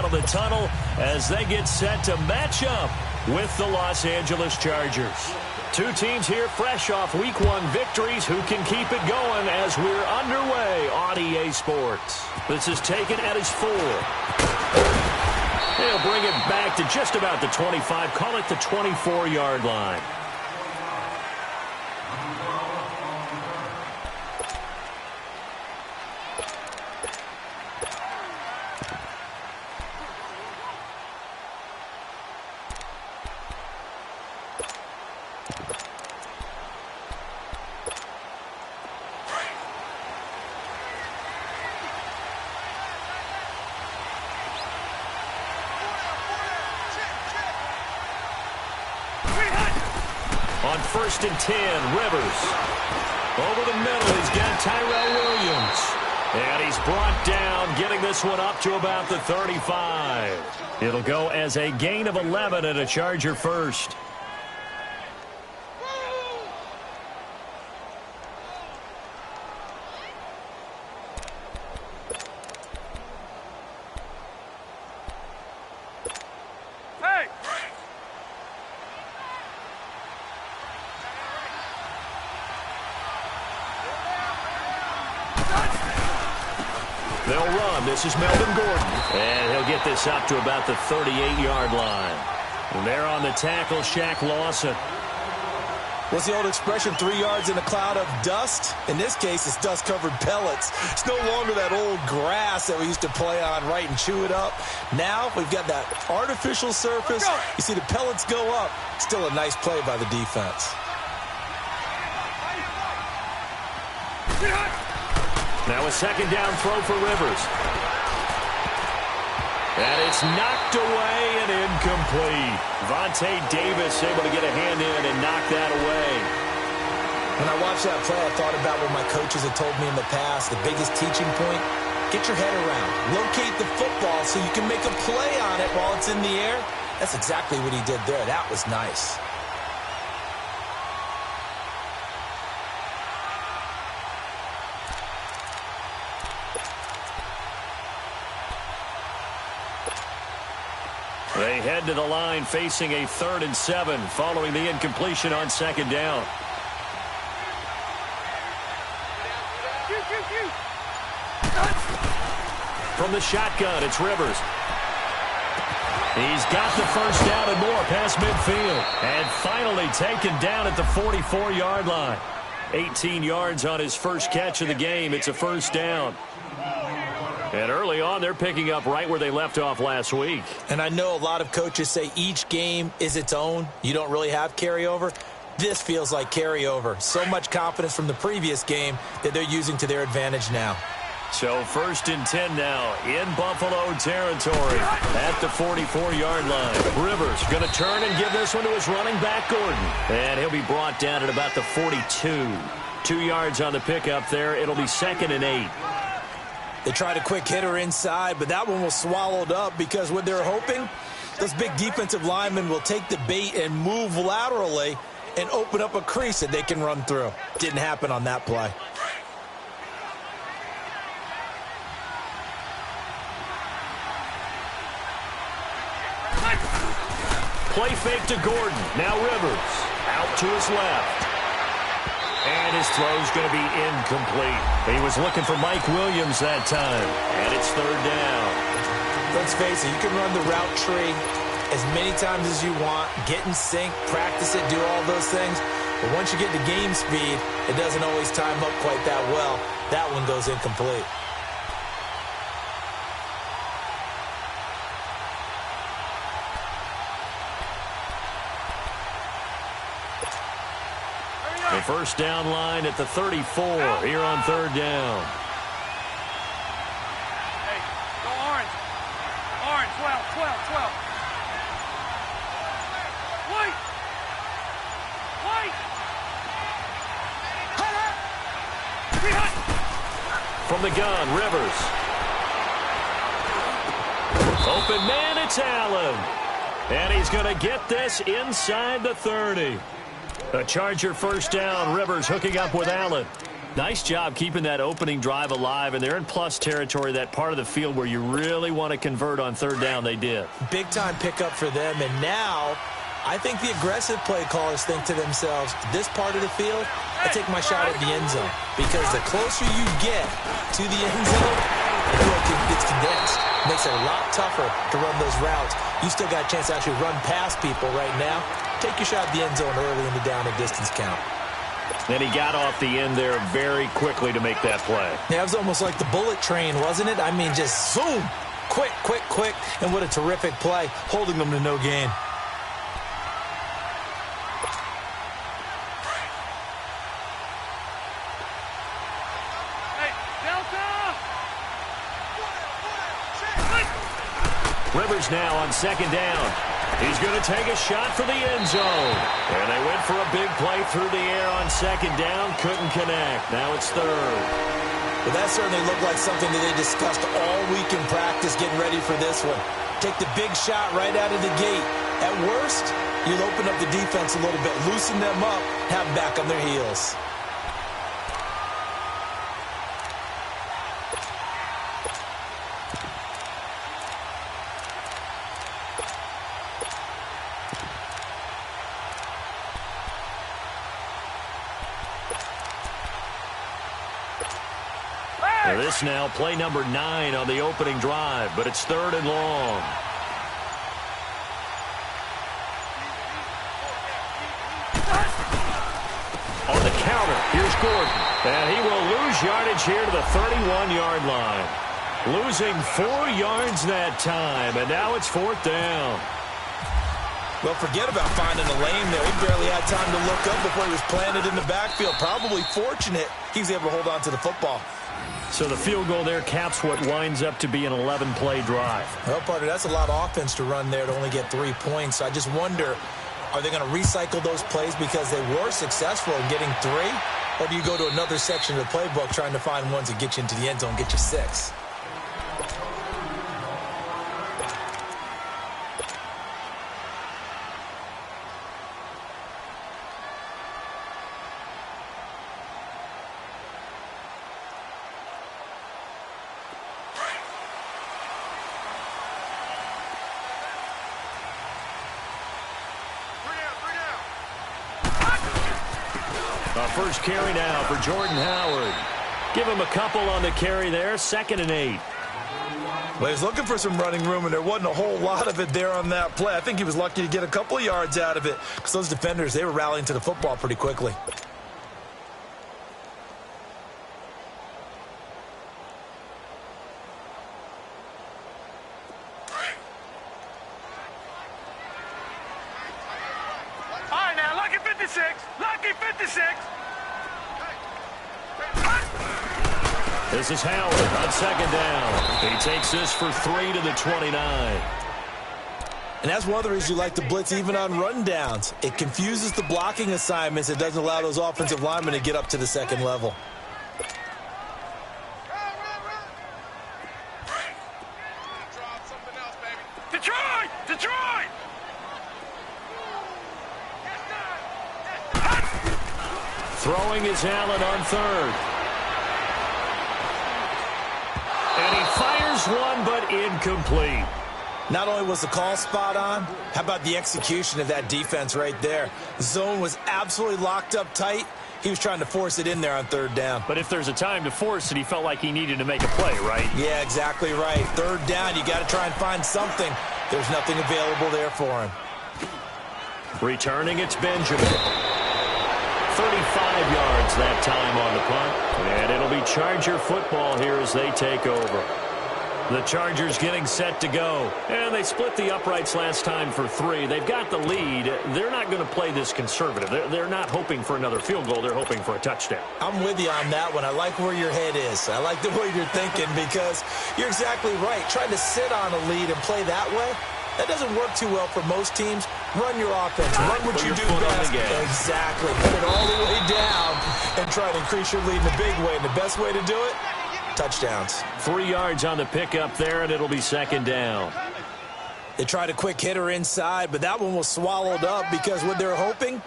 out of the tunnel as they get set to match up with the Los Angeles Chargers. Two teams here fresh off Week 1 victories who can keep it going as we're underway on EA Sports. This is taken at his 4. They'll bring it back to just about the 25, call it the 24-yard line. On 1st and 10, Rivers. Over the middle, he's got Tyrell Williams. And he's brought down, getting this one up to about the 35. It'll go as a gain of 11 and a Charger first. They'll run. This is Melvin Gordon. And he'll get this up to about the 38-yard line. And there on the tackle, Shaq Lawson. What's the old expression, 3 yards in a cloud of dust? In this case, it's dust-covered pellets. It's no longer that old grass that we used to play on, right, and chew it up. Now we've got that artificial surface. You see the pellets go up. Still a nice play by the defense. Now a second down throw for Rivers. And it's knocked away and incomplete. Vontae Davis able to get a hand in and knock that away. When I watched that play, I thought about what my coaches had told me in the past. The biggest teaching point, get your head around. Locate the football so you can make a play on it while it's in the air. That's exactly what he did there. That was nice. They head to the line facing a 3rd and 7 following the incompletion on 2nd down. From the shotgun, it's Rivers. He's got the first down and more past midfield. And finally taken down at the 44-yard line. 18 yards on his first catch of the game. It's a first down. And early on, they're picking up right where they left off last week. And I know a lot of coaches say each game is its own. You don't really have carryover. This feels like carryover. So much confidence from the previous game that they're using to their advantage now. So 1st and 10 now in Buffalo territory at the 44-yard line. Rivers going to turn and give this one to his running back, Gordon. And he'll be brought down at about the 42. 2 yards on the pickup there. It'll be 2nd and 8. They tried a quick hitter inside, but that one was swallowed up because what they're hoping, those big defensive linemen will take the bait and move laterally and open up a crease that they can run through. Didn't happen on that play. Play fake to Gordon. Now Rivers out to his left. And his throw's going to be incomplete. He was looking for Mike Williams that time. And it's 3rd down. Let's face it, you can run the route tree as many times as you want, get in sync, practice it, do all those things. But once you get to game speed, it doesn't always time up quite that well. That one goes incomplete. The first down line at the 34 here on 3rd down. Hey, go orange. Orange, 12. White. From the gun, Rivers. Open man, it's Allen. And he's going to get this inside the 30. A Charger first down. Rivers hooking up with Allen. Nice job keeping that opening drive alive, and they're in plus territory, that part of the field where you really want to convert on third down. They did. Big-time pickup for them, and now I think the aggressive play callers think to themselves, this part of the field, I take my shot at the end zone, because the closer you get to the end zone, the field gets condensed. It makes it a lot tougher to run those routes. You still got a chance to actually run past people right now. Take your shot at the end zone early in the down and distance count. And he got off the end there very quickly to make that play. Yeah, it was almost like the bullet train, wasn't it? I mean, just zoom, quick, quick, quick, and what a terrific play, holding them to no gain. Hey, Delta! Rivers now on second down. He's going to take a shot for the end zone. And they went for a big play through the air on second down. Couldn't connect. Now it's third. Well, that certainly looked like something that they discussed all week in practice, getting ready for this one. Take the big shot right out of the gate. At worst, you'll open up the defense a little bit, loosen them up, have them back on their heels. This now play number 9 on the opening drive, but it's third and long. On the counter, here's Gordon. And he will lose yardage here to the 31-yard line. Losing 4 yards that time, and now it's fourth down. Well, forget about finding a lane there. He barely had time to look up before he was planted in the backfield. Probably fortunate he was able to hold on to the football. So the field goal there caps what winds up to be an 11-play drive. Well, partner, that's a lot of offense to run there to only get 3 points. I just wonder, are they going to recycle those plays because they were successful in getting 3? Or do you go to another section of the playbook trying to find ones that get you into the end zone, get you 6? First carry now for Jordan Howard. Give him a couple on the carry there, 2nd and 8. Well, he's looking for some running room, and there wasn't a whole lot of it there on that play. I think he was lucky to get a couple of yards out of it because those defenders, they were rallying to the football pretty quickly. All right, now, lucky 56. Lucky 56. This is Howard on second down. He takes this for 3 to the 29. And that's one of the reasons you like to blitz even on rundowns. It confuses the blocking assignments. It doesn't allow those offensive linemen to get up to the second level. Detroit! Detroit! Throwing is Allen on third. And he fires one, but incomplete. Not only was the call spot on, how about the execution of that defense right there? The zone was absolutely locked up tight. He was trying to force it in there on third down. But if there's a time to force it, he felt like he needed to make a play, right? Yeah, exactly right. Third down, you got to try and find something. There's nothing available there for him. Returning, it's Benjamin. 35 yards that time on the punt. And it'll be Charger football here as they take over. The Chargers getting set to go. And they split the uprights last time for 3. They've got the lead. They're not going to play this conservative. They're not hoping for another field goal. They're hoping for a touchdown. I'm with you on that one. I like where your head is. I like the way you're thinking because you're exactly right. Trying to sit on a lead and play that way, that doesn't work too well for most teams. Run your offense. Run what you do best. Exactly. Put it all the way down and try to increase your lead in a big way. And the best way to do it, touchdowns. 3 yards on the pickup there, and it'll be second down. They tried a quick hitter inside, but that one was swallowed up because what they're hoping,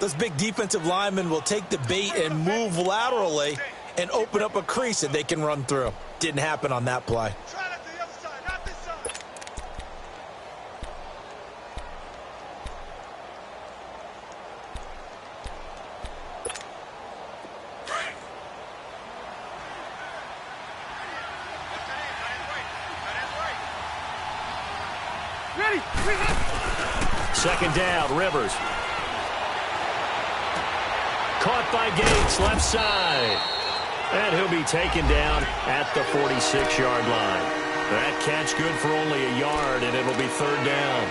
those big defensive linemen will take the bait and move laterally and open up a crease that they can run through. Didn't happen on that play. Try that to the other side, not this side. Ready. Second down, Rivers. Caught by Gates, left side. And he'll be taken down at the 46-yard line. That catch good for only a yard, and it'll be third down.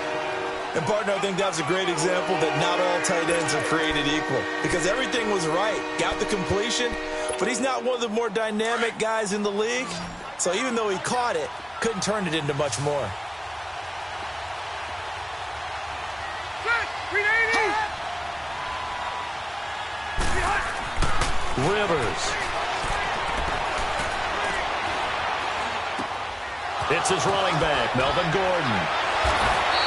And, partner, I think that's a great example that not all tight ends are created equal, because everything was right. Got the completion, but he's not one of the more dynamic guys in the league. So even though he caught it, couldn't turn it into much more. Rivers. It's his running back, Melvin Gordon.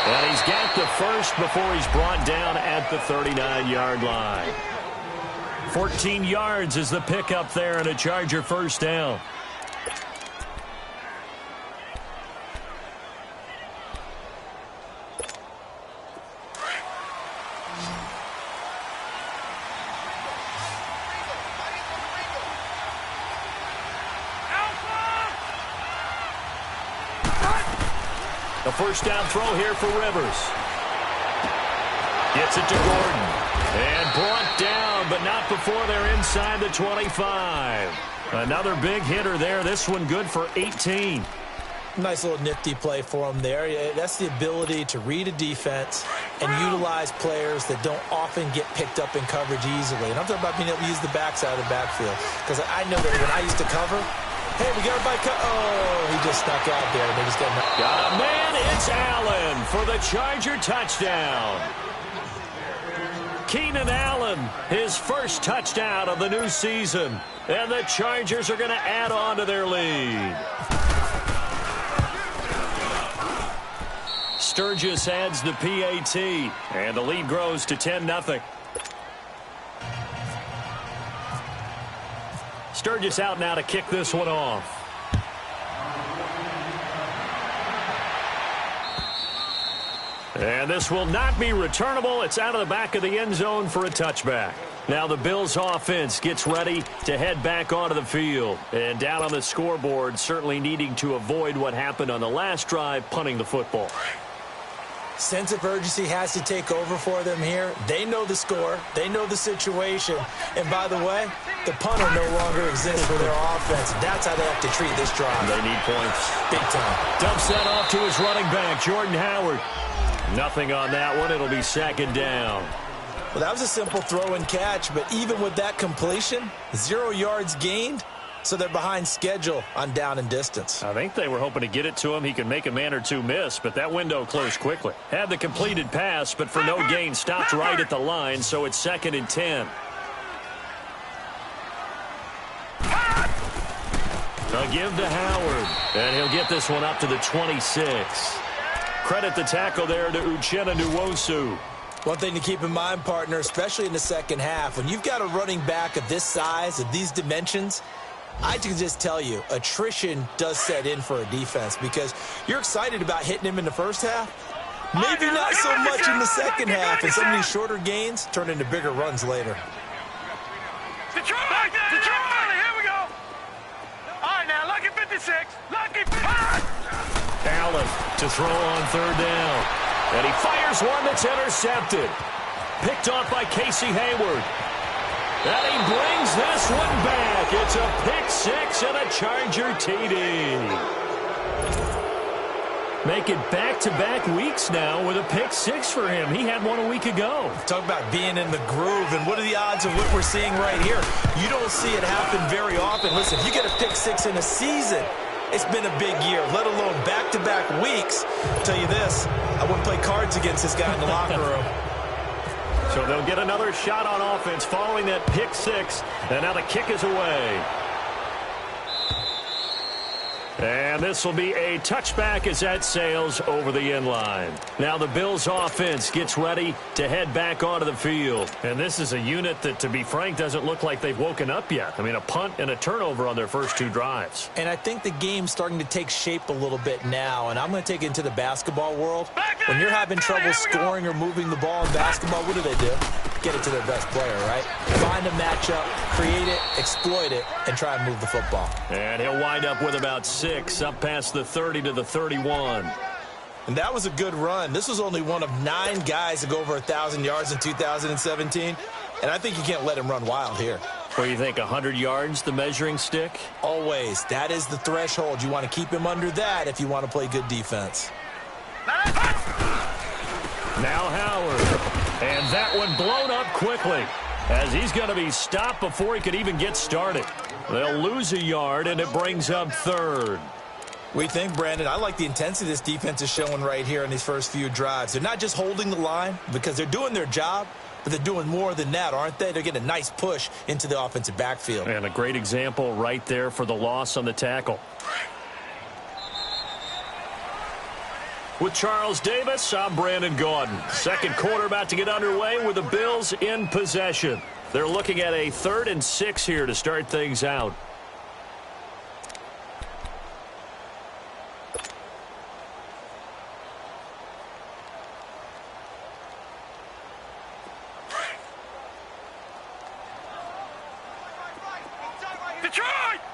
And he's got the first before he's brought down at the 39-yard line. 14 yards is the pickup there and a Charger first down. A first down throw here for Rivers. Gets it to Gordon. And brought down, but not before they're inside the 25. Another big hitter there. This one good for 18. Nice little nifty play for him there. That's the ability to read a defense and utilize players that don't often get picked up in coverage easily. And I'm talking about being able to use the backside of the backfield. Because I know that when I used to cover, hey, we got everybody cut. Oh, he just stuck out there. They just got a man. It's Allen for the Charger touchdown. Keenan Allen, his first touchdown of the new season. And the Chargers are going to add on to their lead. Sturgis adds the PAT, and the lead grows to 10-0. Sturgis out now to kick this one off. And this will not be returnable. It's out of the back of the end zone for a touchback. Now the Bills offense gets ready to head back onto the field. And down on the scoreboard, certainly needing to avoid what happened on the last drive, punting the football. Sense of urgency has to take over for them here. They know the score. They know the situation. And by the way, the punter no longer exists for their offense. That's how they have to treat this drive. They need points. Big time. Dumps that off to his running back, Jordan Howard. Nothing on that one. It'll be second down. Well, that was a simple throw and catch, but even with that completion, 0 yards gained. So they're behind schedule on down and distance. I think they were hoping to get it to him. He could make a man or two miss, but that window closed quickly. Had the completed pass, but for no gain, stopped right at the line, so it's 2nd and 10. A give to Howard, and he'll get this one up to the 26. Credit the tackle there to Uchenna Nwosu. One thing to keep in mind, partner, especially in the second half, when you've got a running back of this size, of these dimensions, I can just tell you, attrition does set in for a defense because you're excited about hitting him in the first half. Maybe not so much in the second half, and some of these shorter gains turn into bigger runs later. Detroit! Here we go! All right, now, lucky 56. Lucky 5! Allen to throw on third down. And he fires one that's intercepted. Picked off by Casey Hayward. And he brings this one back. It's a pick six and a Charger TD. Make it back-to-back weeks now with a pick six for him. He had one a week ago. Talk about being in the groove, and what are the odds of what we're seeing right here? You don't see it happen very often. Listen, if you get a pick six in a season, it's been a big year, let alone back-to-back weeks. I'll tell you this, I wouldn't play cards against this guy in the locker room. So they'll get another shot on offense following that pick six, and now the kick is away. And this will be a touchback as that sails over the end line. Now the Bills offense gets ready to head back onto the field. And this is a unit that, to be frank, doesn't look like they've woken up yet. I mean, a punt and a turnover on their first 2 drives. And I think the game's starting to take shape a little bit now. And I'm going to take it into the basketball world. When you're having trouble scoring or moving the ball in basketball, what do? Get it to their best player, right? Find a matchup, create it, exploit it, and try and move the football. And he'll wind up with about 6, up past the 30 to the 31. And that was a good run. This was only one of 9 guys to go over 1,000 yards in 2017. And I think you can't let him run wild here. What do you think, 100 yards, the measuring stick? Always. That is the threshold. You want to keep him under that if you want to play good defense. Now Howard. And that one blown up quickly as he's going to be stopped before he could even get started. They'll lose a yard, and it brings up 3rd. We think, Brandon, I like the intensity this defense is showing right here in these first few drives. They're not just holding the line because they're doing their job, but they're doing more than that, aren't they? They're getting a nice push into the offensive backfield. And a great example right there for the loss on the tackle. With Charles Davis, I'm Brandon Gaudin. Second quarter about to get underway with the Bills in possession. They're looking at a 3rd and 6 here to start things out.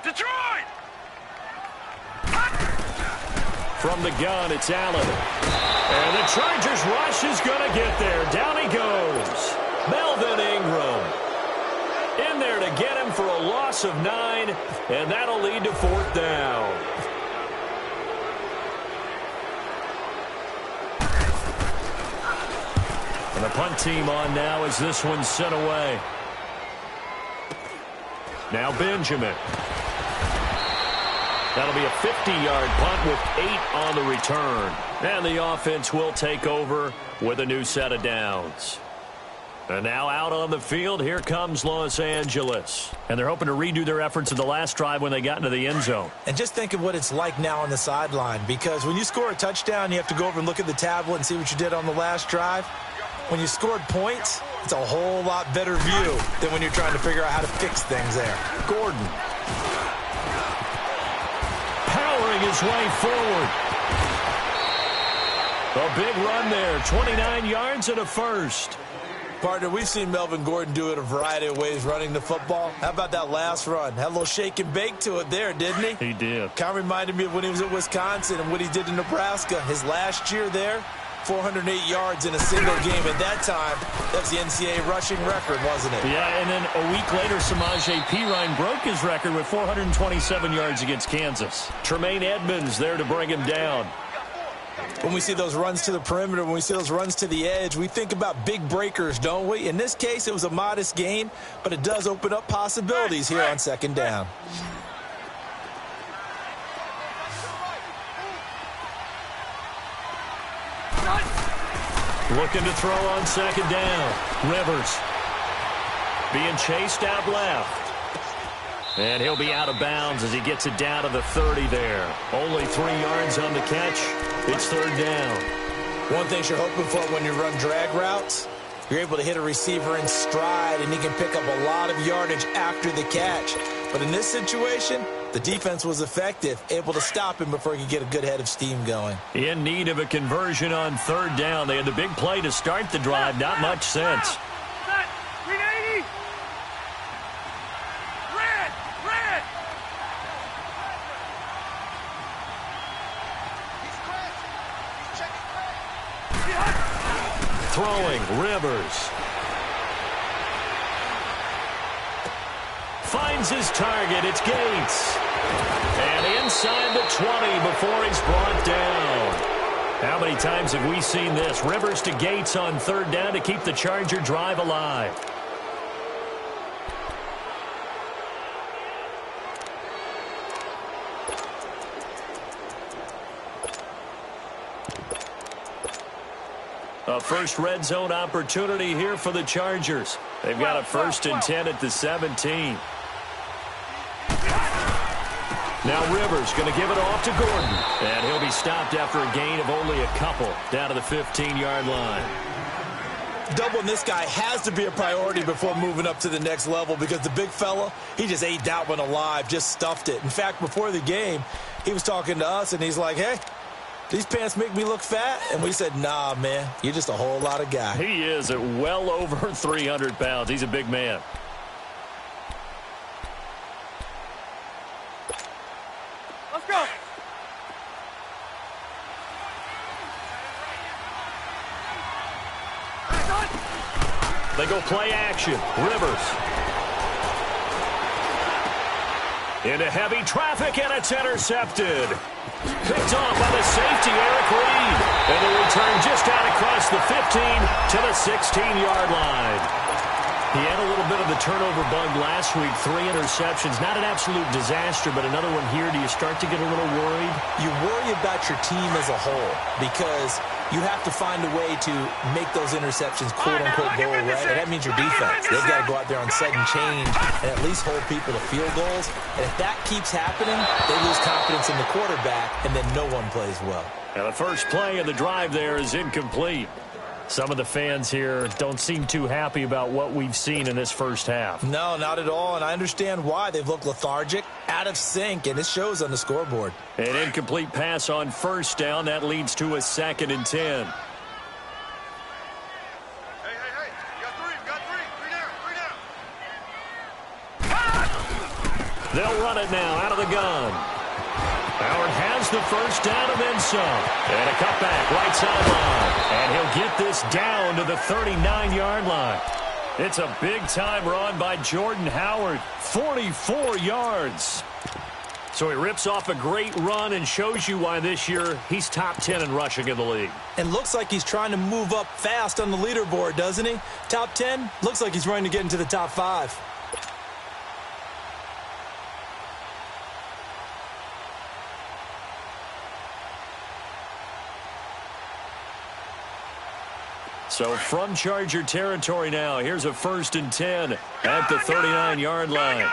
Detroit! From the gun, it's Allen. And the Chargers rush is going to get there. Down he goes. Melvin Ingram in there to get him for a loss of 9, and that'll lead to 4th down. And the punt team on now as this one's sent away. Now Benjamin. That'll be a 50-yard punt with 8 on the return. And the offense will take over with a new set of downs. And now out on the field, here comes Los Angeles. And they're hoping to redo their efforts in the last drive when they got into the end zone. And just think of what it's like now on the sideline, because when you score a touchdown, you have to go over and look at the tablet and see what you did on the last drive. When you scored points, it's a whole lot better view than when you're trying to figure out how to fix things there. Gordon. Powering his way forward. A big run there, 29 yards and a first. Partner, we've seen Melvin Gordon do it a variety of ways running the football. How about that last run? Had a little shake and bake to it there, didn't he? He did. Kind of reminded me of when he was at Wisconsin and what he did in Nebraska. His last year there, 408 yards in a single game. At that time, that was the NCAA rushing record, wasn't it? Yeah, and then a week later, Samaje Perine broke his record with 427 yards against Kansas. Tremaine Edmonds there to bring him down. When we see those runs to the perimeter, when we see those runs to the edge, we think about big breakers, don't we? In this case, it was a modest gain, but it does open up possibilities here on second down. Looking to throw on second down. Rivers being chased out left. And he'll be out of bounds as he gets it down to the 30 there. Only 3 yards on the catch. It's third down. One thing you're hoping for when you run drag routes, you're able to hit a receiver in stride, and he can pick up a lot of yardage after the catch. But in this situation, the defense was effective, able to stop him before he could get a good head of steam going. In need of a conversion on third down. They had the big play to start the drive. Not much sense. Throwing, Rivers. Finds his target. It's Gates. And inside the 20 before he's brought down. How many times have we seen this? Rivers to Gates on third down to keep the Charger drive alive. A first red zone opportunity here for the Chargers. They've got a 1st and 10 at the 17. Now Rivers going to give it off to Gordon. And he'll be stopped after a gain of only a couple down to the 15-yard line. Doubling this guy has to be a priority before moving up to the next level because the big fella, he just ate that one alive, just stuffed it. In fact, before the game, he was talking to us, and he's like, hey, these pants make me look fat? And we said, nah, man, you're just a whole lot of guy. He is at well over 300 pounds. He's a big man. Let's go. They go play action. Rivers. Into heavy traffic, and it's intercepted. Picked off by the safety, Eric Reed. And the return just out across the 15 to the 16-yard line. He had a little bit of the turnover bug last week. 3 interceptions. Not an absolute disaster, but another one here. Do you start to get a little worried? You worry about your team as a whole because you have to find a way to make those interceptions quote-unquote go away, and that means your defense. They've got to go out there on sudden change and at least hold people to field goals. And if that keeps happening, they lose confidence in the quarterback, and then no one plays well. Now the first play of the drive there is incomplete. Some of the fans here don't seem too happy about what we've seen in this first half. No, not at all, and I understand why. They've looked lethargic, out of sync, and it shows on the scoreboard. An incomplete pass on first down. That leads to a 2nd and 10. Hey, you got three down. They'll run it now out of the gun. Howard has the first down and then some. And a cutback right sideline. And he'll get this down to the 39-yard line. It's a big-time run by Jordan Howard. 44 yards. So he rips off a great run and shows you why this year he's top 10 in rushing in the league. And looks like he's trying to move up fast on the leaderboard, doesn't he? Top 10, looks like he's running to get into the top 5. So from Charger territory now, here's a 1st and 10 at the 39-yard line.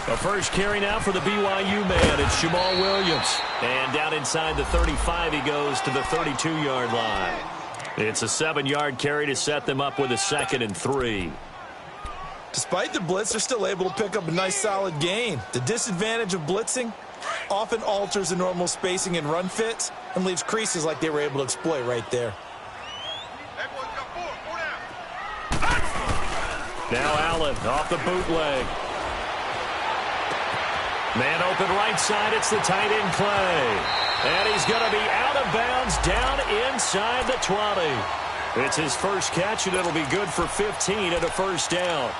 A first carry now for the BYU man. It's Jamal Williams. And down inside the 35 he goes to the 32-yard line. It's a 7-yard carry to set them up with a 2nd and 3. Despite the blitz, they're still able to pick up a nice solid gain. The disadvantage of blitzing often alters the normal spacing and run fits and leaves creases like they were able to exploit right there. Now Allen off the bootleg. Man open right side. It's the tight end Clay. And he's going to be out of bounds down inside the 20. It's his first catch, and it'll be good for 15 and a first down.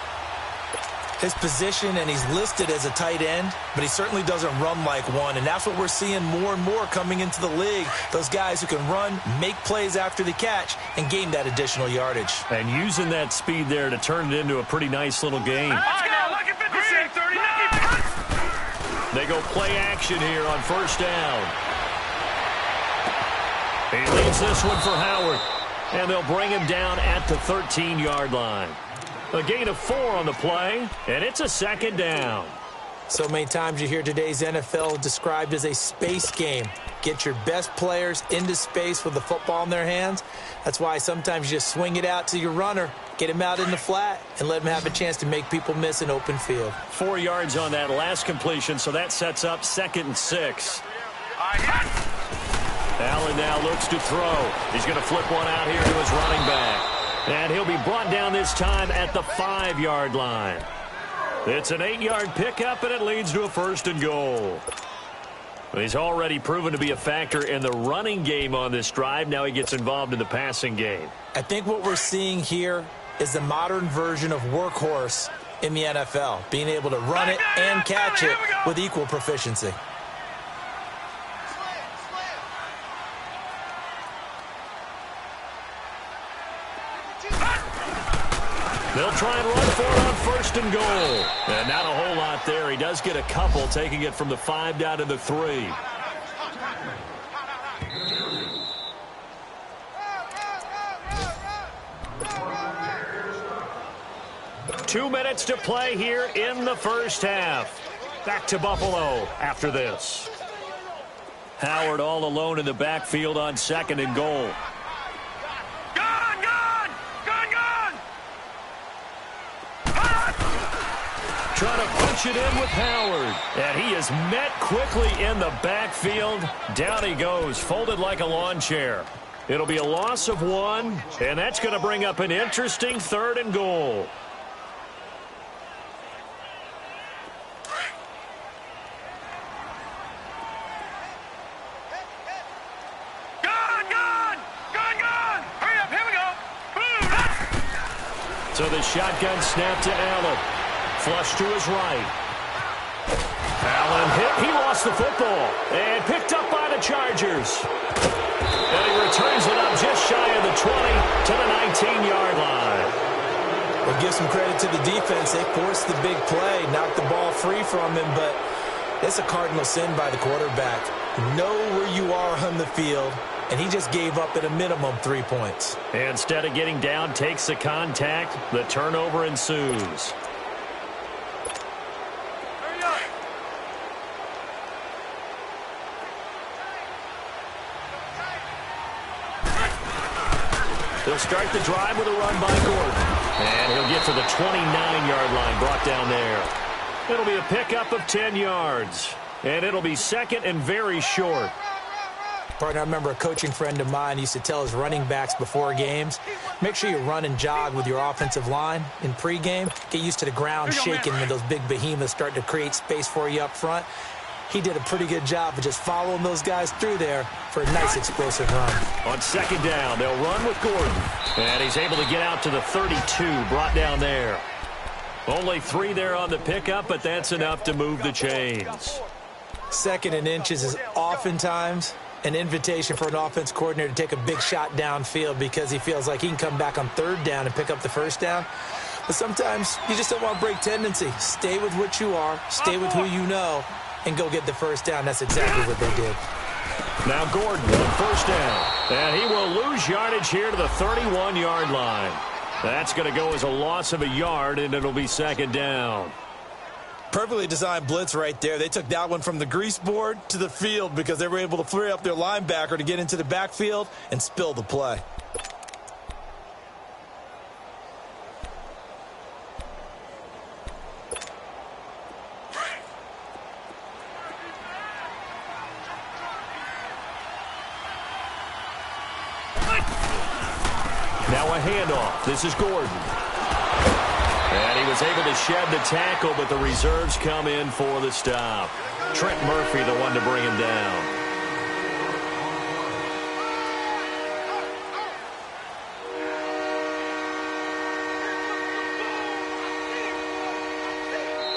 His position, and he's listed as a tight end, but he certainly doesn't run like one, and that's what we're seeing more and more coming into the league. Those guys who can run, make plays after the catch, and gain that additional yardage. And using that speed there to turn it into a pretty nice little game. Let's go. Look at 56, 39. They go play action here on first down. He leads this one for Howard, and they'll bring him down at the 13-yard line. A gain of 4 on the play, and it's a 2nd down. So many times you hear today's NFL described as a space game. Get your best players into space with the football in their hands. That's why sometimes you just swing it out to your runner, get him out in the flat, and let him have a chance to make people miss an open field. 4 yards on that last completion, so that sets up 2nd and 6. Allen now looks to throw. He's going to flip one out here to his running back. And he'll be brought down this time at the 5-yard line. It's an 8-yard pickup, and it leads to a 1st and goal. He's already proven to be a factor in the running game on this drive. Now he gets involved in the passing game. I think what we're seeing here is the modern version of workhorse in the NFL, being able to run it and catch it with equal proficiency. They'll try and run for it on 1st and goal. And not a whole lot there. He does get a couple, taking it from the 5 down to the 3. 2 minutes to play here in the first half. Back to Buffalo after this. Howard all alone in the backfield on 2nd and goal. Trying to punch it in with Howard. And he is met quickly in the backfield. Down he goes, folded like a lawn chair. It'll be a loss of 1, and that's going to bring up an interesting 3rd and goal. Hurry up, here we go. So the shotgun snap to Allen. Flush to his right. Allen hit. He lost the football. And picked up by the Chargers. And he returns it up just shy of the 20 to the 19-yard line. We'll give some credit to the defense. They forced the big play, knocked the ball free from him, but it's a cardinal sin by the quarterback. Know where you are on the field, and he just gave up at a minimum 3 points. Instead of getting down, takes the contact. The turnover ensues. He'll start the drive with a run by Gordon. And he'll get to the 29-yard line, brought down there. It'll be a pickup of 10 yards. And it'll be 2nd and very short. Partner, I remember a coaching friend of mine used to tell his running backs before games, make sure you run and jog with your offensive line in pregame. Get used to the ground shaking when those big behemoths start to create space for you up front. He did a pretty good job of just following those guys through there for a nice explosive run. On 2nd down, they'll run with Gordon. And he's able to get out to the 32, brought down there. Only 3 there on the pickup, but that's enough to move the chains. 2nd and inches is oftentimes an invitation for an offense coordinator to take a big shot downfield because he feels like he can come back on 3rd down and pick up the 1st down. But sometimes you just don't want to break tendency. Stay with what you are, stay with who you know, and go get the 1st down. That's exactly what they did. Now Gordon on 1st down. And he will lose yardage here to the 31-yard line. That's going to go as a loss of a yard, and it'll be 2nd down. Perfectly designed blitz right there. They took that one from the grease board to the field because they were able to free up their linebacker to get into the backfield and spill the play. Now a handoff. This is Gordon. And he was able to shed the tackle, but the reserves come in for the stop. Trent Murphy, the one to bring him down.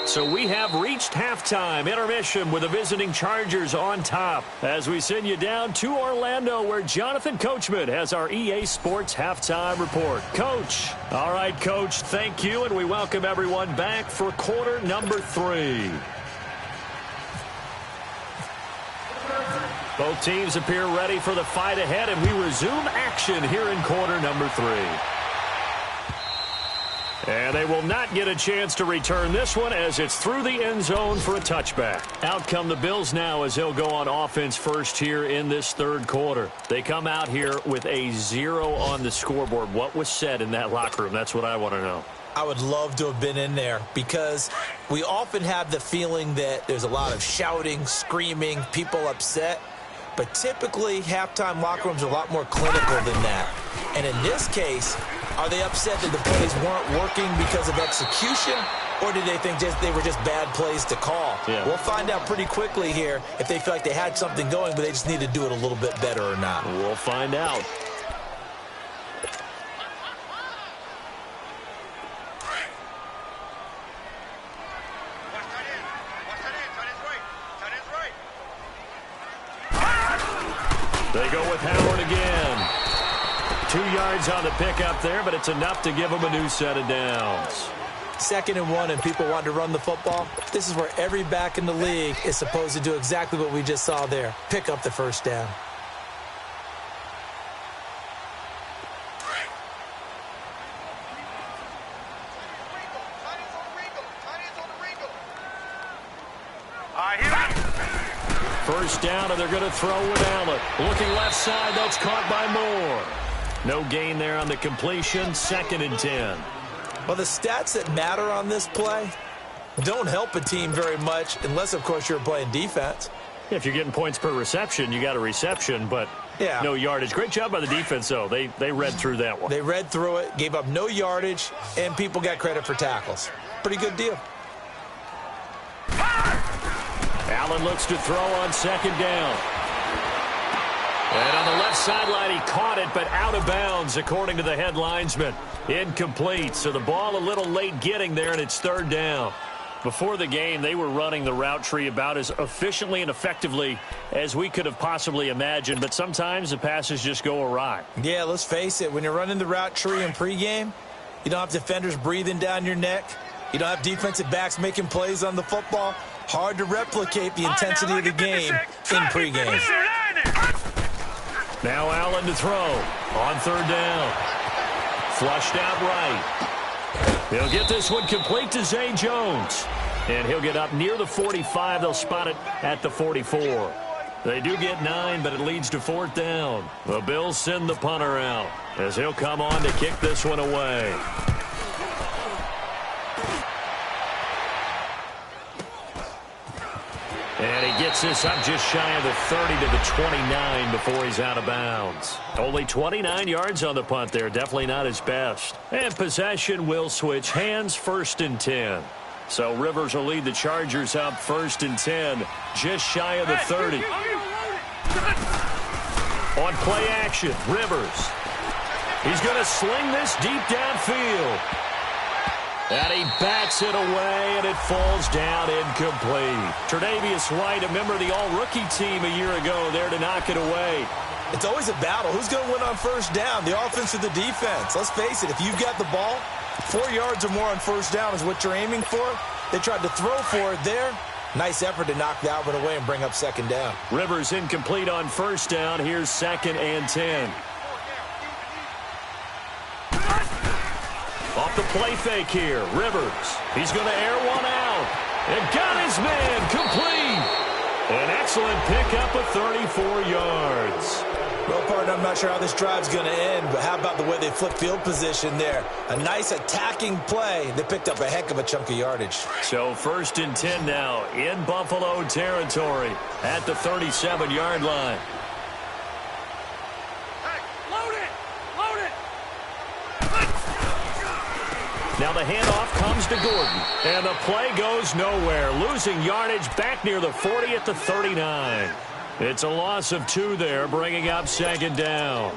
So we have reached halftime intermission with the visiting Chargers on top as we send you down to Orlando where Jonathan Coachman has our EA Sports halftime report. Coach. All right, Coach, thank you, and we welcome everyone back for quarter number 3. Both teams appear ready for the fight ahead, and we resume action here in quarter number 3. And they will not get a chance to return this one as it's through the end zone for a touchback. Out come the Bills now as they'll go on offense first here in this 3rd quarter. They come out here with a 0 on the scoreboard. What was said in that locker room? That's what I want to know. I would love to have been in there because we often have the feeling that there's a lot of shouting, screaming, people upset. But typically, halftime locker rooms are a lot more clinical than that. And in this case, are they upset that the plays weren't working because of execution, or did they think they were just bad plays to call? Yeah. We'll find out pretty quickly here if they feel like they had something going, but they just need to do it a little bit better or not. We'll find out. They go with Howard again. 2 yards on the pickup there, but it's enough to give them a new set of downs. 2nd and 1 and people want to run the football. This is where every back in the league is supposed to do exactly what we just saw there. Pick up the 1st down. first down, and they're going to throw with Allen. Looking left side, that's caught by Moore. No gain there on the completion, 2nd and 10. Well, the stats that matter on this play don't help a team very much unless, of course, you're playing defense. If you're getting points per reception, you got a reception, but no yardage. Great job by the defense, though. They read through that one. They read through it, gave up no yardage, and people got credit for tackles. Pretty good deal. Allen looks to throw on 2nd down. And on the left sideline, he caught it, but out of bounds, according to the head linesman. Incomplete, so the ball a little late getting there, and it's 3rd down. Before the game, they were running the route tree about as efficiently and effectively as we could have possibly imagined, but sometimes the passes just go awry. Yeah, let's face it. When you're running the route tree in pregame, you don't have defenders breathing down your neck. You don't have defensive backs making plays on the football. Hard to replicate the intensity of the game in pregame. Now Allen to throw on 3rd down. Flushed out right. He'll get this one complete to Zay Jones. And he'll get up near the 45. They'll spot it at the 44. They do get 9, but it leads to 4th down. The Bills send the punter out as he'll come on to kick this one away. And he gets this up just shy of the 30 to the 29 before he's out of bounds. Only 29 yards on the punt there. Definitely not his best. And possession will switch hands, 1st and 10. So Rivers will lead the Chargers up 1st and 10, just shy of the 30. On play action, Rivers. He's going to sling this deep downfield. And he bats it away, and it falls down incomplete. Tre'Davious White, a member of the all-rookie team a year ago, there to knock it away. It's always a battle. Who's going to win on 1st down, the offense or the defense? Let's face it, if you've got the ball, 4 yards or more on 1st down is what you're aiming for. They tried to throw for it there. Nice effort to knock that one away and bring up 2nd down. Rivers incomplete on 1st down. Here's 2nd and 10. Off the play fake here, Rivers. He's going to air one out. And got his man complete. An excellent pickup of 34 yards. Well, partner, I'm not sure how this drive's going to end, but how about the way they flip field position there? A nice attacking play. They picked up a heck of a chunk of yardage. So 1st and 10 now in Buffalo territory at the 37-yard line. Now the handoff comes to Gordon, and the play goes nowhere, losing yardage back near the 40 at the 39. It's a loss of 2 there, bringing up 2nd down.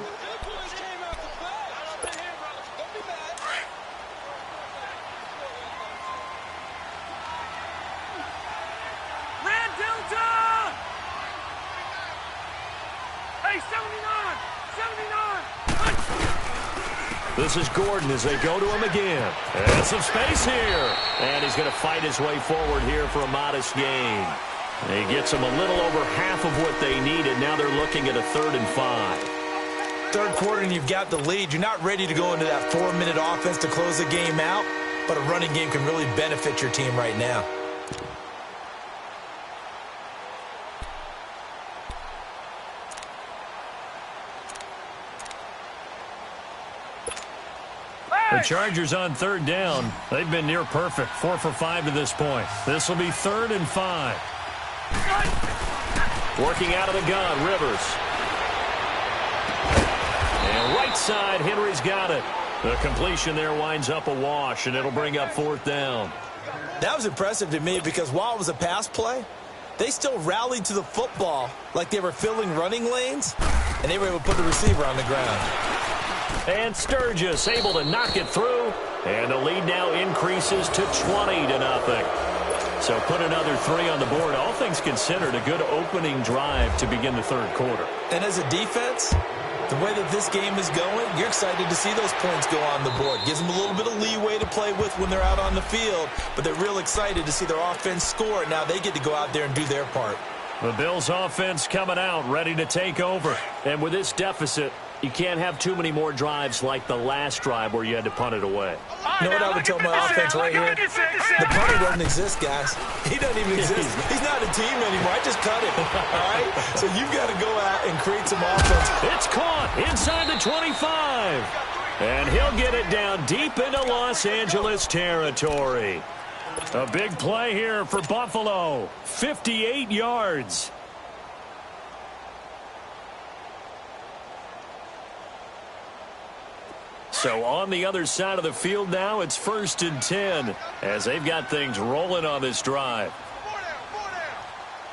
Red Delta! Hey, 79! 79! This is Gordon as they go to him again. And some space here. And he's going to fight his way forward here for a modest gain. He gets them a little over half of what they needed. Now they're looking at a 3rd and 5. 3rd quarter and you've got the lead. You're not ready to go into that 4-minute offense to close the game out, but a running game can really benefit your team right now. The Chargers on 3rd down. They've been near perfect. 4 for 5 to this point. This will be 3rd and 5. Working out of the gun, Rivers. And right side, Henry's got it. The completion there winds up a wash, and it'll bring up 4th down. That was impressive to me because while it was a pass play, they still rallied to the football like they were filling running lanes, and they were able to put the receiver on the ground. And Sturgis able to knock it through, and the lead now increases to 20-0. So put another 3 on the board. All things considered, a good opening drive to begin the 3rd quarter. And as a defense, the way that this game is going, you're excited to see those points go on the board. Gives them a little bit of leeway to play with when they're out on the field, but they're real excited to see their offense score. Now they get to go out there and do their part. The Bills offense coming out, ready to take over. And with this deficit, You can't have too many more drives like the last drive where you had to punt it away. You know what I would tell my offense right here? The punter doesn't exist, guys. He doesn't even exist. He's not a team anymore. I just cut him. All right? So you've got to go out and create some offense. It's caught inside the 25. And he'll get it down deep into Los Angeles territory. A big play here for Buffalo. 58 yards. So on the other side of the field now, it's 1st and 10 as they've got things rolling on this drive.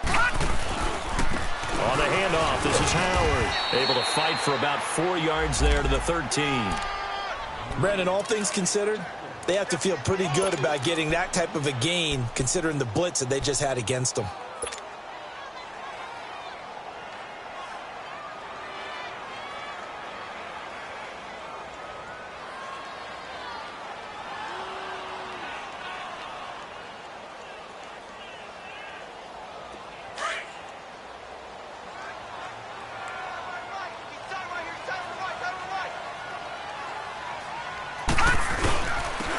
On the handoff, this is Howard. Able to fight for about 4 yards there to the 13. Brandon, all things considered, they have to feel pretty good about getting that type of a gain considering the blitz that they just had against them.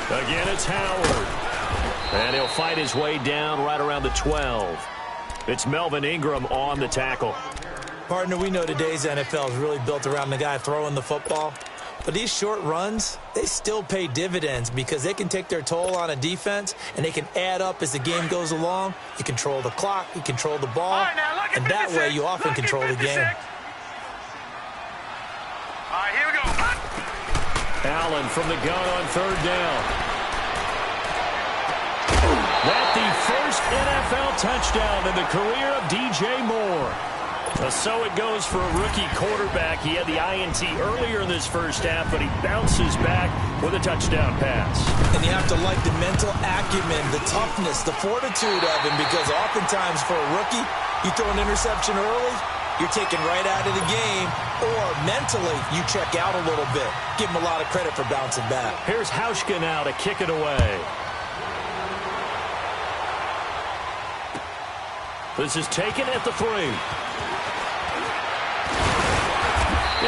Again, it's Howard. And he'll fight his way down right around the 12. It's Melvin Ingram on the tackle. Partner, we know today's NFL is really built around the guy throwing the football. But these short runs, they still pay dividends because they can take their toll on a defense and they can add up as the game goes along. You control the clock, you control the ball, and that way you often control the game. All right, here we go. Allen from the gun on 3rd down. That's the first NFL touchdown in the career of DJ Moore. So it goes for a rookie quarterback. He had the INT earlier in this first half, but he bounces back with a touchdown pass. And you have to like the mental acumen, the toughness, the fortitude of him, because oftentimes for a rookie, you throw an interception early, you're taken right out of the game, or mentally you check out a little bit. Give him a lot of credit for bouncing back. Here's Hauschka now to kick it away. This is taken at the 3.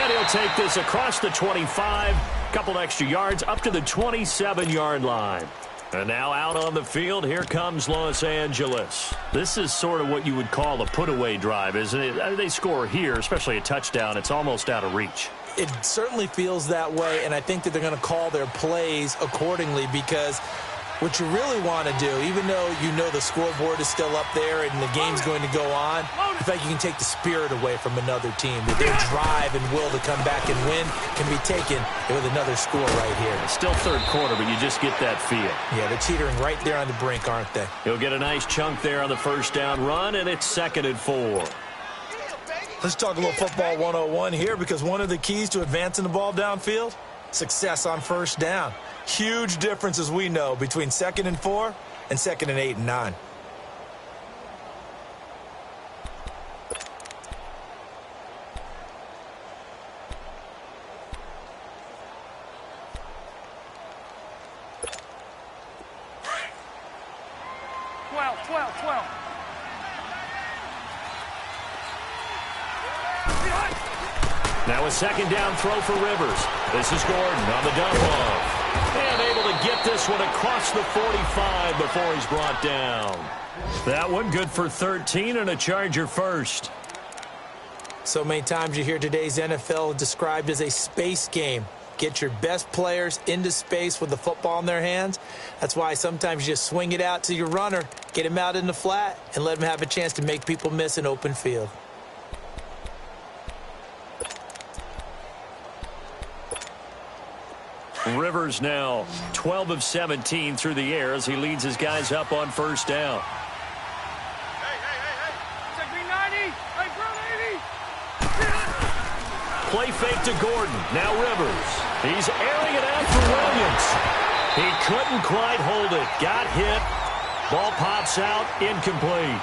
And he'll take this across the 25, couple extra yards up to the 27-yard line. And now out on the field, here comes Los Angeles. This is sort of what you would call a put-away drive, isn't it? They score here, especially a touchdown. It's almost out of reach. It certainly feels that way, and I think that they're going to call their plays accordingly because what you really want to do, even though you know the scoreboard is still up there and the game's going to go on, in fact, you can take the spirit away from another team. That their drive and will to come back and win can be taken with another score right here. It's still 3rd quarter, but you just get that feel. Yeah, they're teetering right there on the brink, aren't they? He'll get a nice chunk there on the 1st down run, and it's 2nd and 4. Let's talk a little football 101 here because one of the keys to advancing the ball downfield, success on 1st down. Huge difference, as we know, between 2nd and 4 and 2nd and 8 and 9. Now a 2nd down throw for Rivers. This is Gordon on the dump off. And able to get this one across the 45 before he's brought down. That one good for 13 and a Charger first. So many times you hear today's NFL described as a space game. Get your best players into space with the football in their hands. That's why sometimes you just swing it out to your runner, get him out in the flat, and let him have a chance to make people miss an open field. Rivers now 12 of 17 through the air as he leads his guys up on 1st down. Play fake to Gordon. Now Rivers. He's airing it out for Williams. He couldn't quite hold it. Got hit. Ball pops out. Incomplete.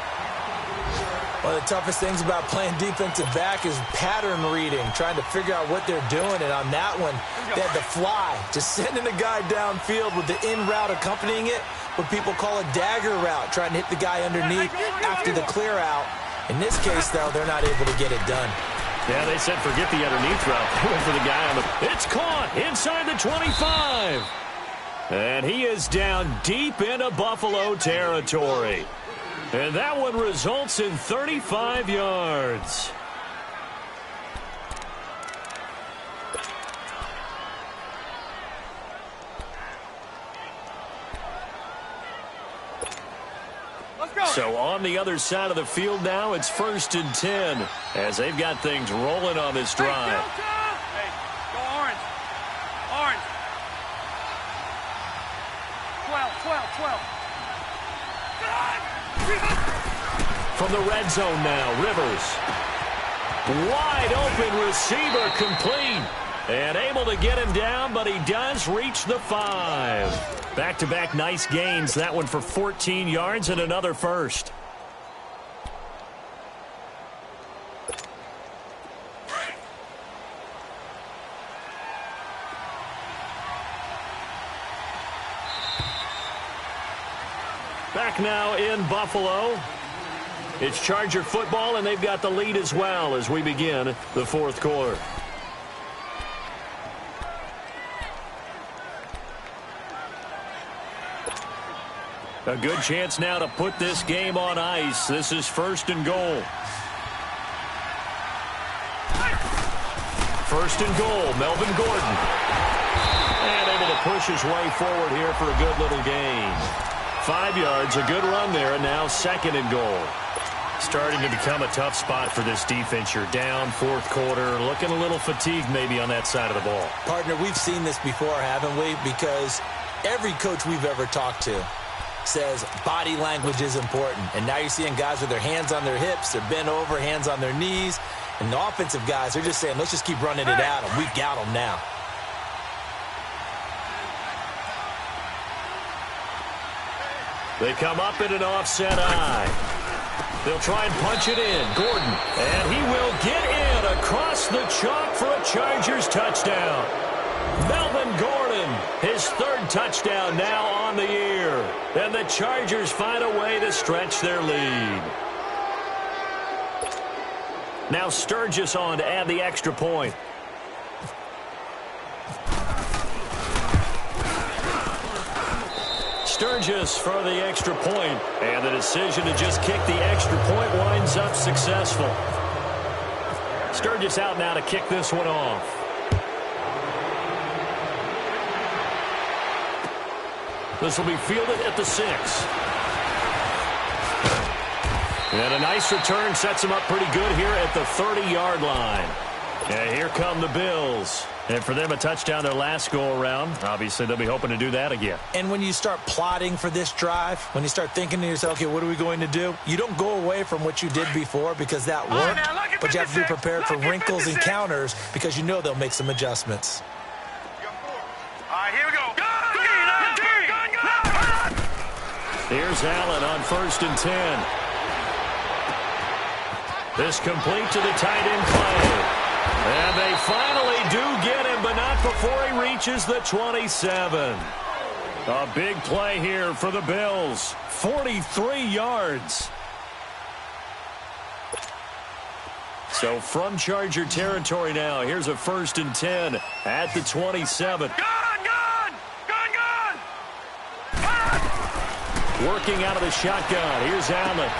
One of the toughest things about playing defensive back is pattern reading, trying to figure out what they're doing. And on that one, they had the fly, just sending a guy downfield with the in route accompanying it, what people call a dagger route, trying to hit the guy underneath after the clear out. In this case, though, they're not able to get it done. Yeah, they said forget the underneath route. They went for the guy on the... It's caught inside the 25. And he is down deep into Buffalo territory. And that one results in 35 yards. So on the other side of the field now, it's 1st and 10 as they've got things rolling on this drive. Hey, go orange. Orange. 12. From the red zone now, Rivers. Wide open receiver complete. And able to get him down, but he does reach the 5. Back-to-back nice gains. That one for 14 yards and another first. Back now in Buffalo. It's Charger football, and they've got the lead as well as we begin the 4th quarter. A good chance now to put this game on ice. This is 1st and goal. 1st and goal, Melvin Gordon. And able to push his way forward here for a good little gain. 5 yards, a good run there, and now 2nd and goal. Starting to become a tough spot for this defense. You're down 4th quarter, looking a little fatigued maybe on that side of the ball. Partner, we've seen this before, haven't we? Because every coach we've ever talked to says body language is important. And now you're seeing guys with their hands on their hips, they're bent over, hands on their knees. And the offensive guys, they're just saying, let's just keep running it at them. We've got them now. They come up in an offset eye. They'll try and punch it in. Gordon, and he will get in across the chalk for a Chargers touchdown. Melvin Gordon, his 3rd touchdown now on the year. And the Chargers find a way to stretch their lead. Now Sturgis on to add the extra point. Sturgis for the extra point, and the decision to just kick the extra point winds up successful. Sturgis out now to kick this one off. This will be fielded at the 6. And a nice return sets him up pretty good here at the 30-yard line. And here come the Bills. And for them, a touchdown their last go-around. Obviously, they'll be hoping to do that again. And when you start plotting for this drive, when you start thinking to yourself, okay, what are we going to do? You don't go away from what you did before because that worked, but you have to be prepared for wrinkles and counters because you know they'll make some adjustments. All right, here we go. Here's Allen on 1st and 10. This complete to the tight end Clay. And they finally do get him, but not before he reaches the 27. A big play here for the Bills. 43 yards. So from Charger territory now, here's a 1st and 10 at the 27. Working out of the shotgun. Here's Allen.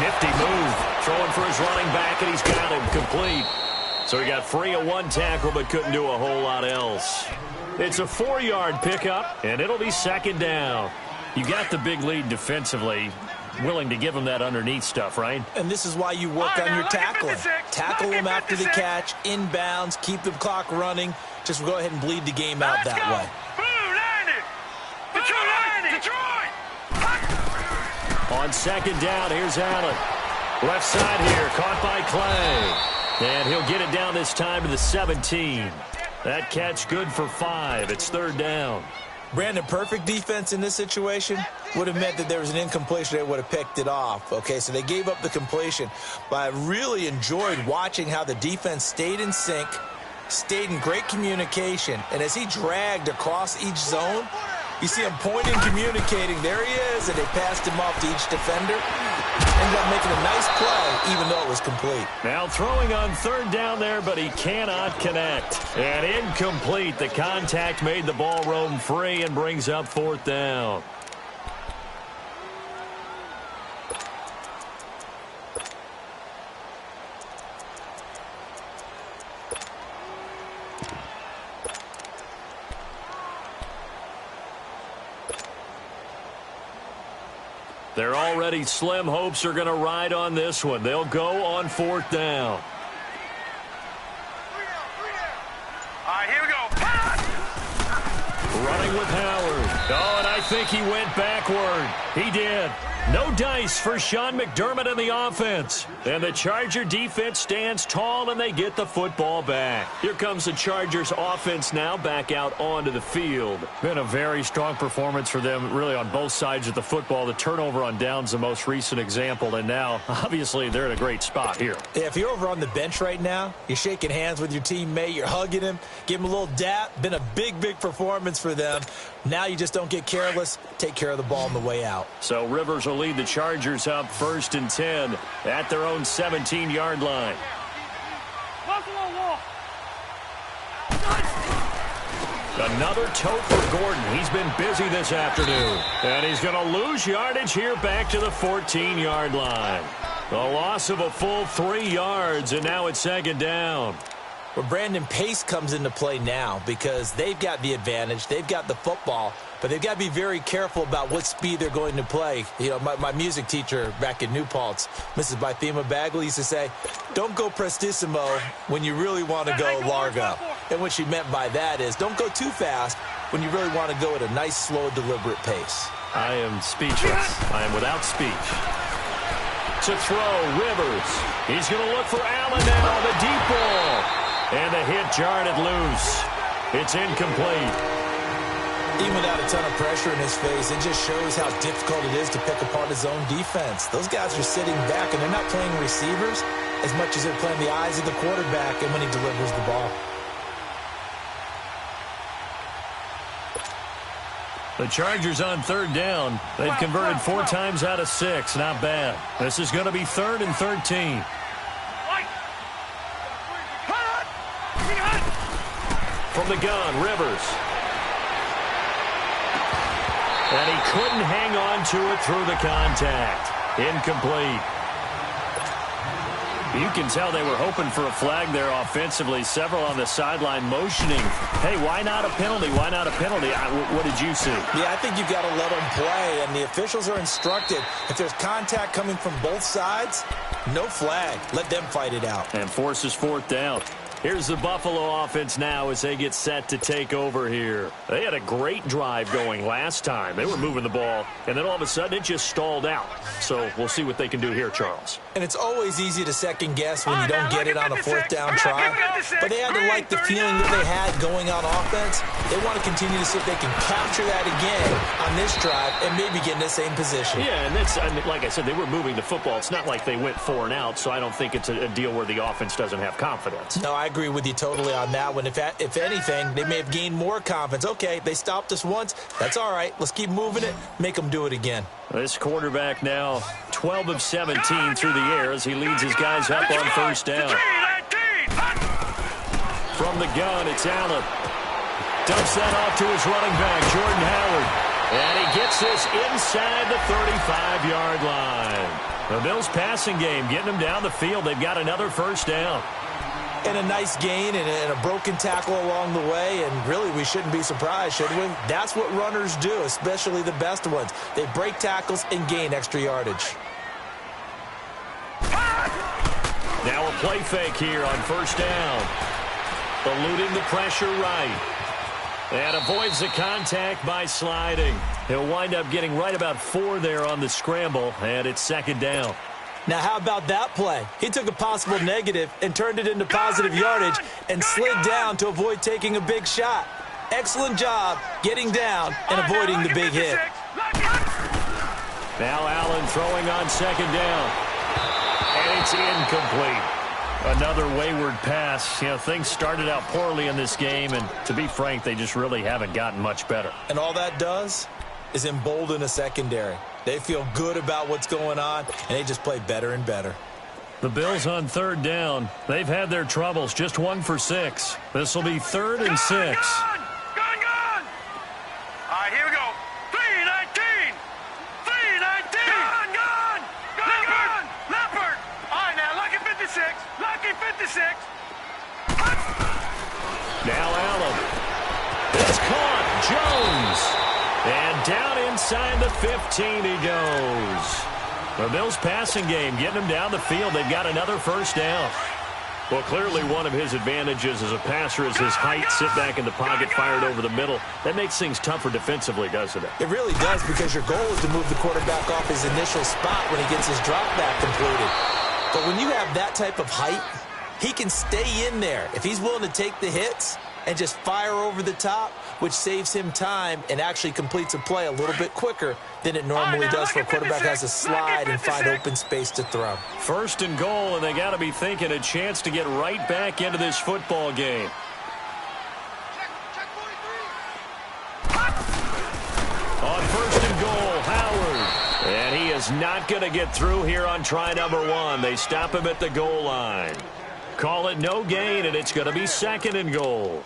Nifty move. Throwing for his running back, and he's got him complete. So he got free of one tackle, but couldn't do a whole lot else. It's a 4-yard pickup, and it'll be 2nd down. You got the big lead defensively. Willing to give them that underneath stuff, right? And this is why you work on your tackling. Tackle them after the catch, inbounds, keep the clock running. Just go ahead and bleed the game out that way. On 2nd down, here's Allen. Left side here, caught by Clay. And he'll get it down this time to the 17. That catch good for 5. It's 3rd down. Brandon, perfect defense in this situation would have meant that there was an incompletion. They would have picked it off. Okay, so they gave up the completion. But I really enjoyed watching how the defense stayed in sync, stayed in great communication. And as he dragged across each zone, you see him pointing, communicating. There he is, and they passed him off to each defender. And ended up making a nice play, even though it was complete. Now throwing on third down there, but he cannot connect. And incomplete. The contact made the ball roam free and brings up fourth down. Their already slim hopes are going to ride on this one. They'll go on fourth down. All right, here we go. Running with Howard. Oh, and I think he went backward. He did. No dice for Sean McDermott in the offense. And the Charger defense stands tall, and they get the football back. Here comes the Chargers offense now back out onto the field. Been a very strong performance for them, really, on both sides of the football. The turnover on downs, the most recent example. And now, obviously, they're in a great spot here. Yeah, if you're over on the bench right now, you're shaking hands with your teammate, you're hugging him, give him a little dap. Been a big, big performance for them. Now you just don't get careless. Take care of the ball on the way out. So Rivers will lead the Chargers up 1st and 10 at their own 17-yard line. Another tote for Gordon. He's been busy this afternoon. And he's going to lose yardage here back to the 14-yard line. A loss of a full 3 yards, and now it's 2nd down. Well, Brandon, pace comes into play now because they've got the advantage. They've got the football, but they've got to be very careful about what speed they're going to play. You know, my music teacher back in New Paltz, Mrs. Bythema Bagley, used to say, don't go prestissimo when you really want to go largo. And what she meant by that is don't go too fast when you really want to go at a nice, slow, deliberate pace. I am speechless. I am without speech. To throw, Rivers. He's going to look for Allen now, the deep ball. And the hit jarred it loose. It's incomplete. Even without a ton of pressure in his face, it just shows how difficult it is to pick apart his own defense. Those guys are sitting back, and they're not playing receivers as much as they're playing the eyes of the quarterback and when he delivers the ball. The Chargers on 3rd down. They've converted 4 times out of 6. Not bad. This is going to be 3rd and 13. From the gun, Rivers. And he couldn't hang on to it through the contact. Incomplete. You can tell they were hoping for a flag there offensively. Several on the sideline motioning. Hey, why not a penalty? Why not a penalty? What did you see? Yeah, I think you've got to let them play, and the officials are instructed. If there's contact coming from both sides, no flag. Let them fight it out. And forces 4th down. Here's the Buffalo offense now as they get set to take over here. They had a great drive going last time. They were moving the ball, and then all of a sudden it just stalled out. So we'll see what they can do here, Charles. And it's always easy to second-guess when you don't get it on a 4th down try. But they had to like the feeling that they had going on offense. They want to continue to see if they can capture that again on this drive and maybe get in the same position. Yeah, and that's, I mean, like I said, they were moving the football. It's not like they went 4 and out, so I don't think it's a deal where the offense doesn't have confidence. No, I agree with you totally on that one. If anything, they may have gained more confidence. Okay, they stopped us once. That's all right. Let's keep moving it. Make them do it again. This quarterback now 12 of 17 through the air as he leads his guys up on 1st down. From the gun, it's Allen. Dumps that off to his running back, Jordan Howard. And he gets this inside the 35-yard line. The Bills passing game getting them down the field. They've got another 1st down. And a nice gain and a broken tackle along the way, and really we shouldn't be surprised, should we? That's what runners do, especially the best ones. They break tackles and gain extra yardage. Now a play fake here on 1st down. Eluding the pressure right. And avoids the contact by sliding. He'll wind up getting right about 4 there on the scramble, and it's 2nd down. Now, how about that play? He took a possible negative and turned it into positive yardage and slid down to avoid taking a big shot. Excellent job getting down and avoiding the big hit. Now Allen throwing on 2nd down. And it's incomplete. Another wayward pass. You know, things started out poorly in this game, and to be frank, they just really haven't gotten much better. And all that does is embolden a secondary. They feel good about what's going on, and they just play better and better. The Bills on third down. They've had their troubles, just 1 for 6. This will be 3rd and 6. Gone! All right, here we go. 3-19! 3-19! Gone! Leopard! All right, now, lucky 56. Lucky 56. Now Allen. It's caught. Jones. And down inside the 15 he goes. The Bills passing game getting him down the field. They've got another first down. Well, clearly one of his advantages as a passer is his height. Sit back in the pocket, fired over the middle. That makes things tougher defensively, doesn't it? It really does, because your goal is to move the quarterback off his initial spot when he gets his drop back completed. But when you have that type of height, he can stay in there if he's willing to take the hits and just fire over the top, which saves him time and actually completes a play a little bit quicker than it normally does for a quarterback who has to slide and find open space to throw. 1st and goal, and they got to be thinking a chance to get right back into this football game. On 1st and goal, Howard. And he is not going to get through here on try number 1. They stop him at the goal line. Call it no gain, and it's going to be 2nd and goal.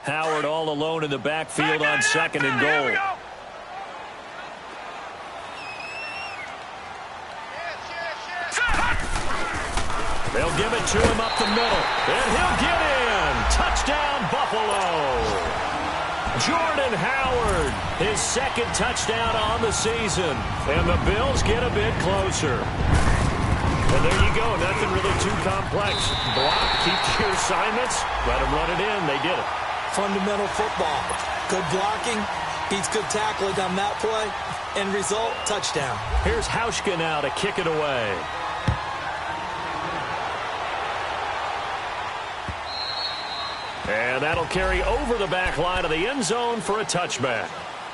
Howard all alone in the backfield on 2nd and goal. They'll give it to him up the middle, and he'll get in. Touchdown, Buffalo. Jordan Howard, his 2nd touchdown on the season, and the Bills get a bit closer. And there you go, nothing really too complex. Block, keep to your assignments, let them run it in. They did it. Fundamental football. Good blocking, beats good tackling on that play. End result, touchdown. Here's Hauschka now to kick it away. And that'll carry over the back line of the end zone for a touchback.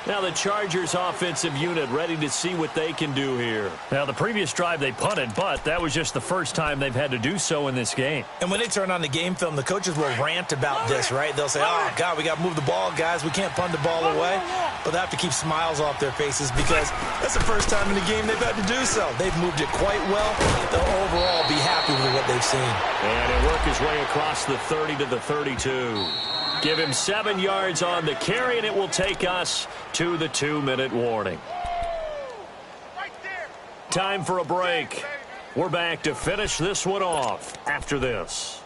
Now the Chargers offensive unit ready to see what they can do here. Now the previous drive they punted, but that was just the first time they've had to do so in this game. And when they turn on the game film, the coaches will rant about this, right? They'll say, oh, God, we got to move the ball, guys. We can't punt the ball away. But they have to keep smiles off their faces because that's the first time in the game they've had to do so. They've moved it quite well. They'll overall be happy with what they've seen. And he'll work his way across the 30 to the 32. Give him 7 yards on the carry, and it will take us to the 2-minute warning. Time for a break. We're back to finish this one off after this.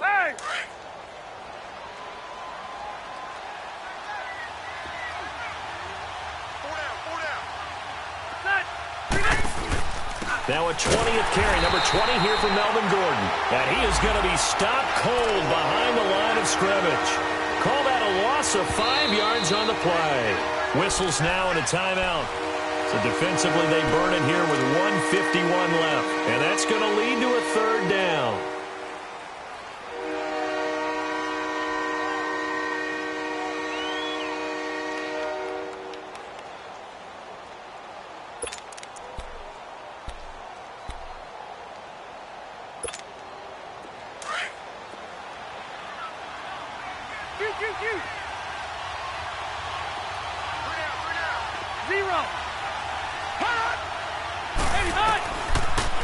Hey! Now a 20th carry, number 20 here for Melvin Gordon. And he is going to be stopped cold behind the line of scrimmage. Call that a loss of 5 yards on the play. Whistles now and a timeout. So defensively they burn it here with 1:51 left. And that's going to lead to a 3rd down.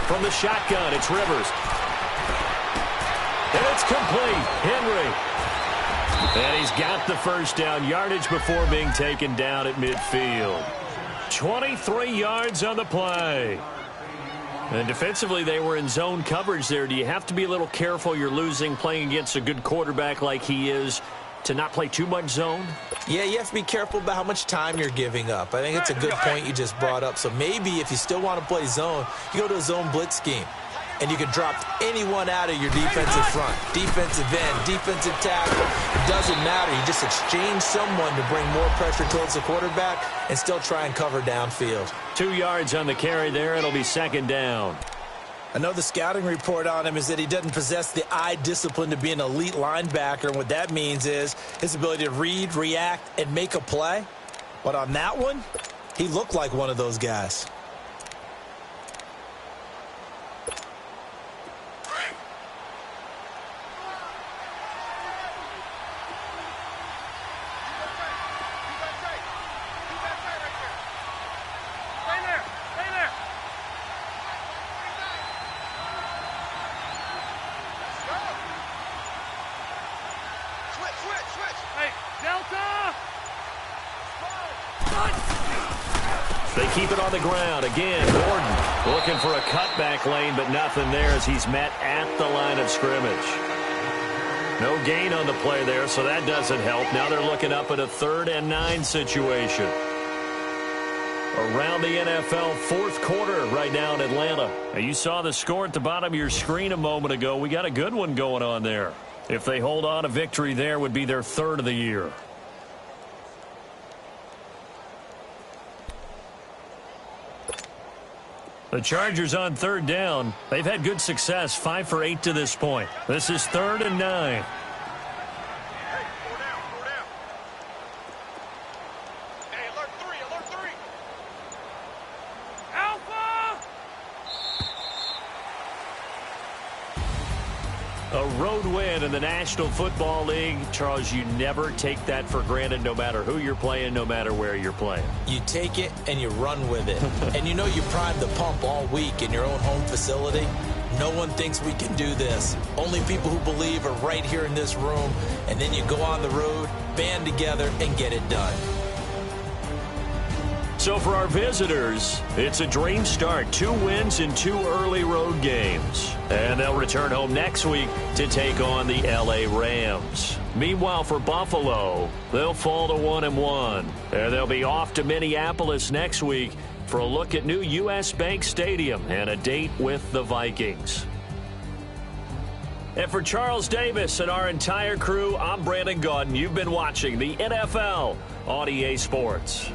From the shotgun, it's Rivers. And it's complete. Henry. And he's got the first down, yardage before being taken down at midfield. 23 yards on the play. And defensively, they were in zone coverage there. Do you have to be a little careful? You're losing, playing against a good quarterback like he is, to not play too much zone? Yeah, you have to be careful about how much time you're giving up. I think it's a good point you just brought up. So maybe if you still want to play zone, you go to a zone blitz scheme. And you can drop anyone out of your defensive front. Defensive end, defensive tackle. It doesn't matter. You just exchange someone to bring more pressure towards the quarterback and still try and cover downfield. 2 yards on the carry there. It'll be 2nd down. I know the scouting report on him is that he doesn't possess the eye discipline to be an elite linebacker. And what that means is his ability to read, react, and make a play. But on that one, he looked like one of those guys. They keep it on the ground. Again, Gordon looking for a cutback lane, but nothing there as he's met at the line of scrimmage. No gain on the play there, so that doesn't help. Now they're looking up at a 3rd and 9 situation. Around the NFL, 4th quarter right now in Atlanta. And you saw the score at the bottom of your screen a moment ago. We got a good one going on there. If they hold on, a victory there would be their 3rd of the year. The Chargers on 3rd down. They've had good success, 5 for 8 to this point. This is 3rd and 9. A road win in the National Football League. Charles, you never take that for granted no matter who you're playing, no matter where you're playing. You take it and you run with it. And you know you primed the pump all week in your own home facility. No one thinks we can do this. Only people who believe are right here in this room. And then you go on the road, band together, and get it done. So for our visitors, it's a dream start. 2 wins in 2 early road games. And they'll return home next week to take on the L.A. Rams. Meanwhile, for Buffalo, they'll fall to 1-1. And they'll be off to Minneapolis next week for a look at new U.S. Bank Stadium and a date with the Vikings. And for Charles Davis and our entire crew, I'm Brandon Gaudin. You've been watching the NFL on EA Sports.